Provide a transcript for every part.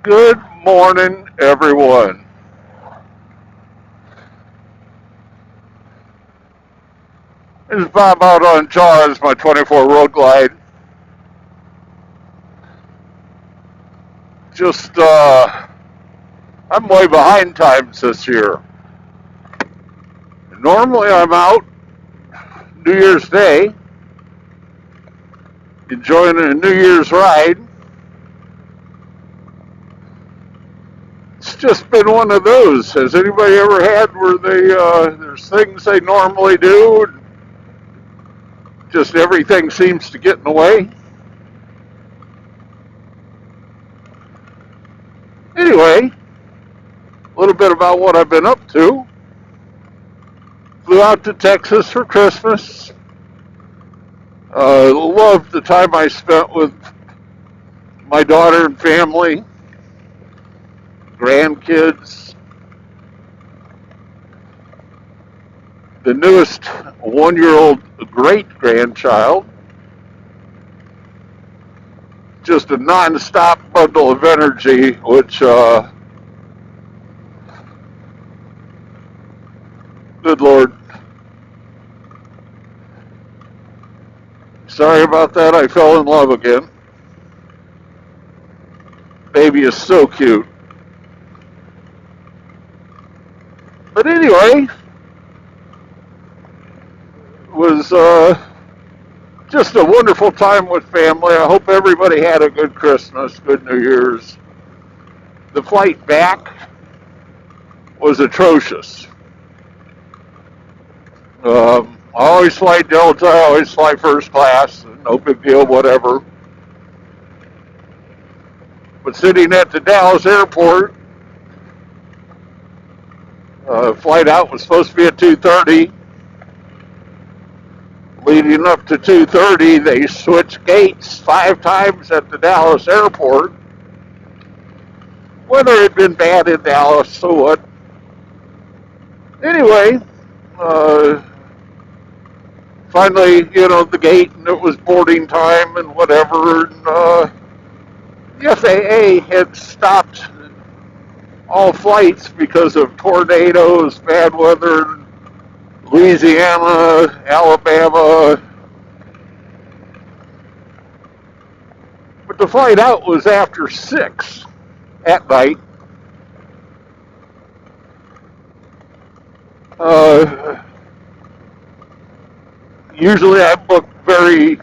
Good morning, everyone. This is Bob out on Jaws, my 24 Road Glide. Just, I'm way behind times this year. Normally, I'm out New Year's Day, enjoying a New Year's ride. It's just been one of those. Has anybody ever had where there's things they normally do, and just everything seems to get in the way? Anyway, a little bit about what I've been up to. Flew out to Texas for Christmas. Loved the time I spent with my daughter and family, grandkids, the newest 1-year-old great grandchild. Just a non-stop bundle of energy, which, good Lord. Sorry about that. I fell in love again. Baby is so cute. But anyway, it was just a wonderful time with family. I hope everybody had a good Christmas, good New Year's. The flight back was atrocious. I always fly Delta, I always fly first class, no big deal, whatever. But sitting at the Dallas airport, flight out was supposed to be at 2:30. Leading up to 2:30, they switched gates 5 times at the Dallas airport. Weather had been bad in Dallas, so what? Anyway, uh, finally, the gate, and it was boarding time and whatever. And the FAA had stopped all flights because of tornadoes, bad weather in Louisiana, Alabama. But the flight out was after 6 at night. Uh, Usually I book very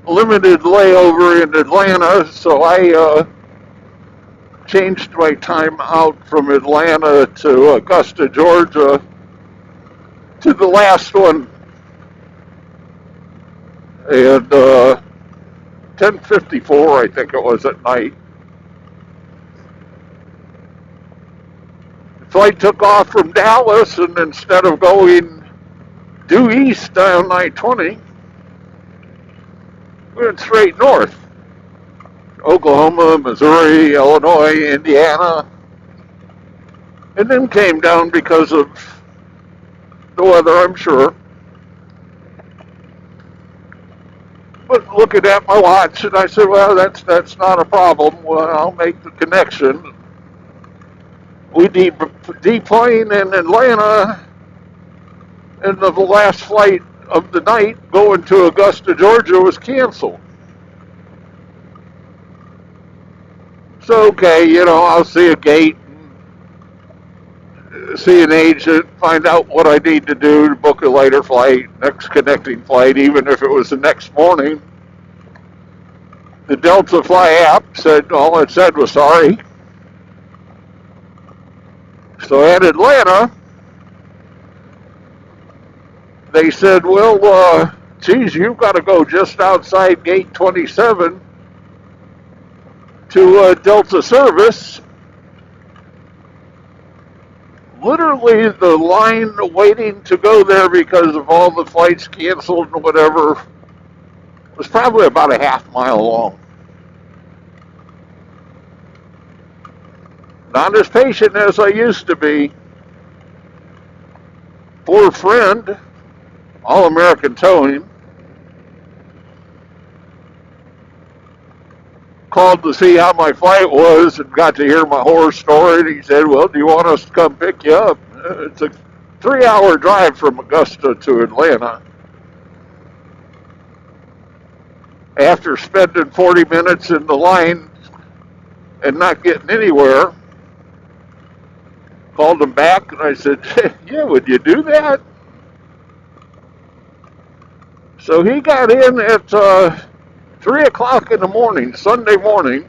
limited layover in Atlanta, so I changed my time out from Atlanta to Augusta, Georgia, to the last one, and 10:54, I think it was, at night. The flight took off from Dallas, and instead of going due east down I-20, we went straight north. Oklahoma, Missouri, Illinois, Indiana, and then came down because of the weather, I'm sure. But looking at my watch, and I said, well, that's not a problem. Well, I'll make the connection. We deplaned in Atlanta, and the last flight of the night going to Augusta, Georgia was canceled. So, okay, I'll see a gate, see an agent, find out what I need to do to book a later flight, next connecting flight, even if it was the next morning. The Delta Fly app said all it said was sorry. So at Atlanta, they said, well, geez, you've got to go just outside gate 27 to Delta service. Literally, the line waiting to go there because of all the flights canceled and whatever was probably about a half-mile long. Not as patient as I used to be. Poor friend, All-American Towing, called to see how my flight was and got to hear my horror story. And he said, well, do you want us to come pick you up? It's a 3-hour drive from Augusta to Atlanta. After spending 40 minutes in the line and not getting anywhere, called him back and I said, yeah, would you do that? So he got in at 3 o'clock in the morning, Sunday morning,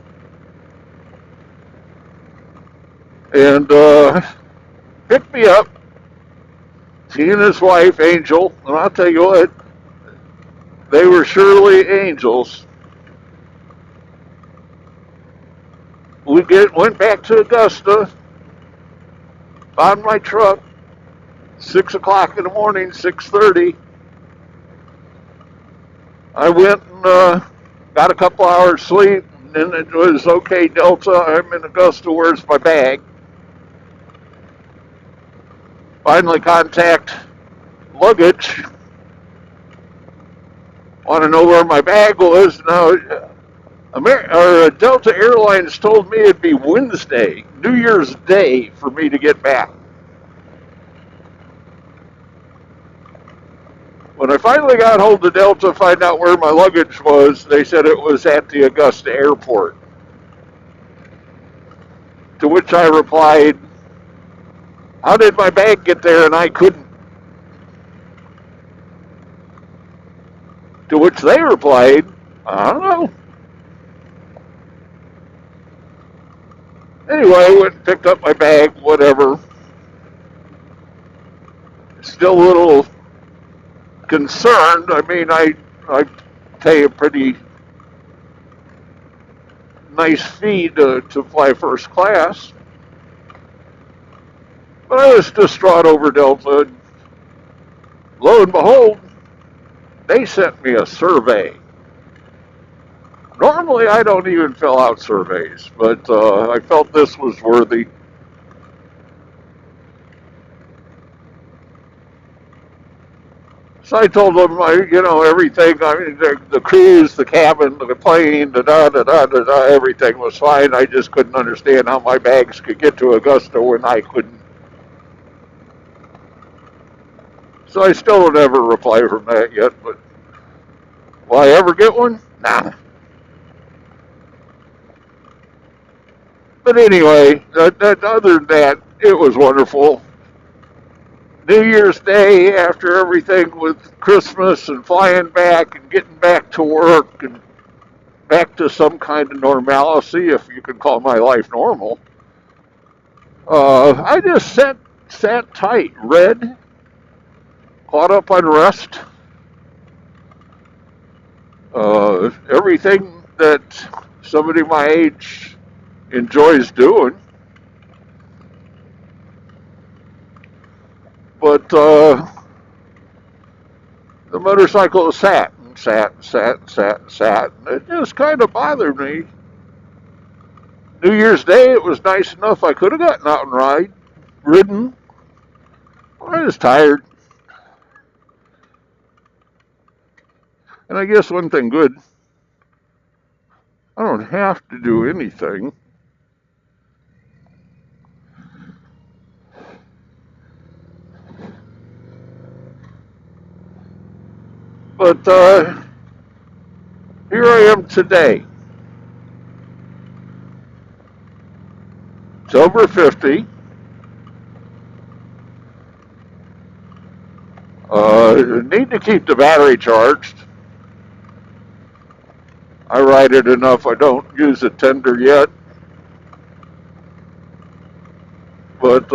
and picked me up. He and his wife, Angel, and I'll tell you what, they were surely angels. We went back to Augusta, found my truck, 6 o'clock in the morning, 6:30. I went and got a couple hours sleep, and then it was, okay, Delta, I'm in Augusta, where's my bag? Finally contact luggage. Want to know where my bag was. Now, Delta Airlines told me it'd be Wednesday, New Year's Day, for me to get back. When I finally got hold of Delta to find out where my luggage was, they said it was at the Augusta airport. To which I replied, how did my bag get there and I couldn't? To which they replied, I don't know. Anyway, I went and picked up my bag, whatever. Still a little concerned. I mean, I pay a pretty nice fee to fly first class. But I was distraught over Delta. Lo and behold, they sent me a survey. Normally, I don't even fill out surveys, but I felt this was worthy. So I told them, everything, I mean, the cruise, the cabin, the plane, everything was fine. I just couldn't understand how my bags could get to Augusta when I couldn't. So I still don't ever reply from that yet, but will I ever get one? Nah. But anyway, other than that, it was wonderful. New Year's Day, after everything with Christmas and flying back and getting back to work and back to some kind of normalcy, if you can call my life normal, I just sat tight, read, caught up on rest, everything that somebody my age enjoys doing. But the motorcycle sat. And it just kind of bothered me. New Year's Day, it was nice enough I could have gotten out and ridden. I was tired. And I guess one thing good, I don't have to do anything. But here I am today. It's over 50. Need to keep the battery charged. I ride it enough. I don't use it tender yet. But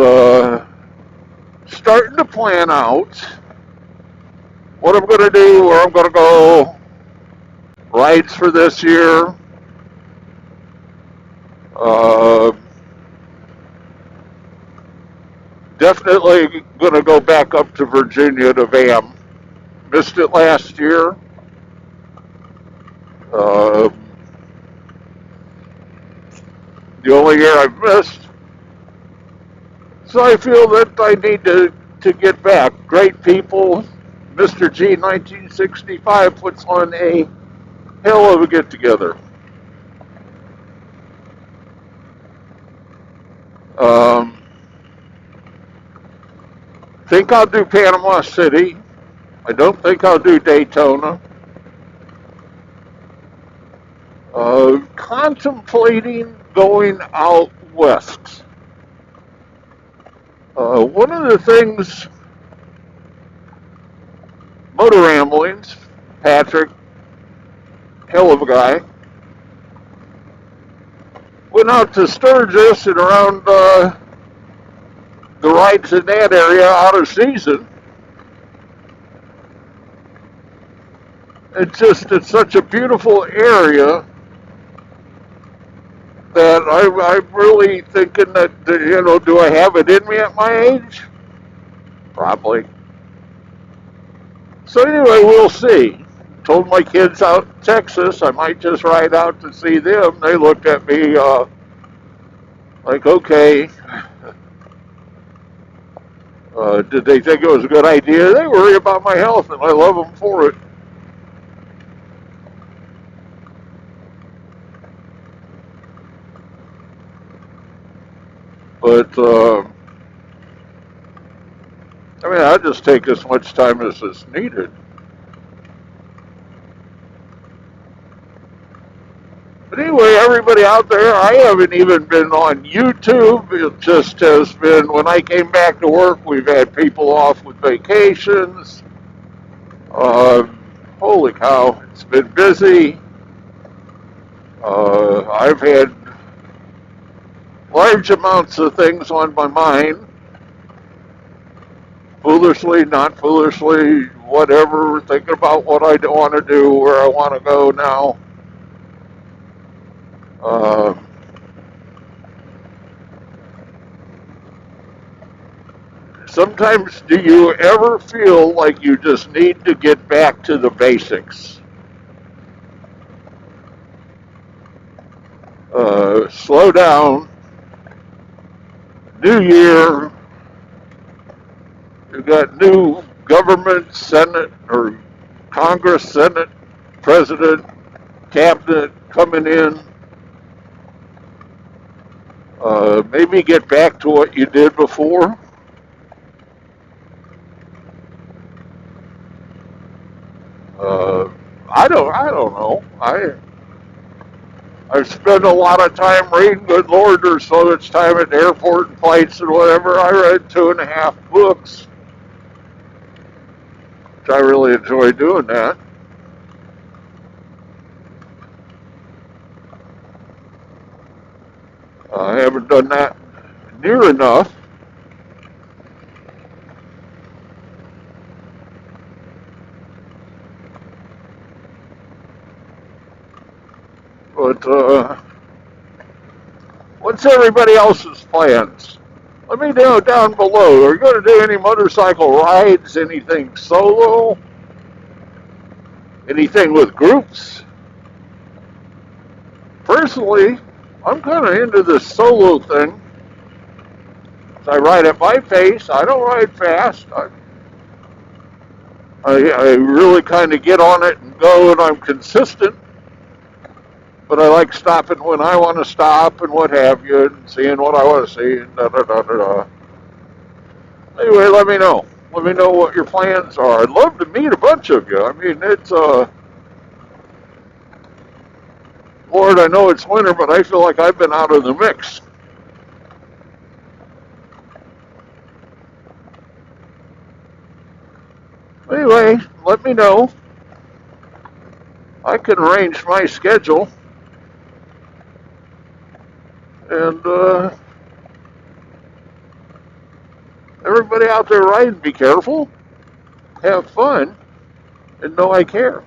starting to plan out what I'm going to do, where I'm going to go, rides for this year. Definitely going to go back up to Virginia to VAM. Missed it last year. The only year I've missed. So I feel that I need to get back. Great people. Mr. G 1965 puts on a hell of a get-together. Um, think I'll do Panama City. I don't think I'll do Daytona. Contemplating going out west. One of the things, motor ramblings, Patrick, hell of a guy, went out to Sturgis and around the rides in that area out of season. It's such a beautiful area that I'm really thinking that, do I have it in me at my age? Probably. So anyway, we'll see. Told my kids out in Texas I might just ride out to see them. They looked at me like, okay. Did they think it was a good idea? They worry about my health, and I love them for it. But I mean, I just take as much time as is needed. But anyway, everybody out there, I haven't even been on YouTube. It just has been, when I came back to work, we've had people off with vacations. Holy cow, it's been busy. I've had large amounts of things on my mind. Foolishly, not foolishly, whatever, thinking about what I want to do, where I want to go now. Uh, Sometimes do you ever feel like you just need to get back to the basics? Slow down. New year. You've got new government, Senate, or Congress, Senate, President, Cabinet coming in. Maybe get back to what you did before. I don't know. I've spent a lot of time reading. Good Lord, there's so much time at the airport and flights and whatever. I read 2.5 books, which I really enjoy doing that. I haven't done that near enough. But what's everybody else's plans? Let me know down below. Are you going to do any motorcycle rides? Anything solo? Anything with groups? Personally, I'm kind of into this solo thing. I ride at my pace. I don't ride fast. I really kind of get on it and go, and I'm consistent. But I like stopping when I want to stop and what have you, and seeing what I want to see, and da da da da da. Anyway, let me know. Let me know what your plans are. I'd love to meet a bunch of you. I mean, it's Lord, I know it's winter, but I feel like I've been out of the mix. Anyway, let me know. I can arrange my schedule. And everybody out there riding, be careful, have fun, and know I care.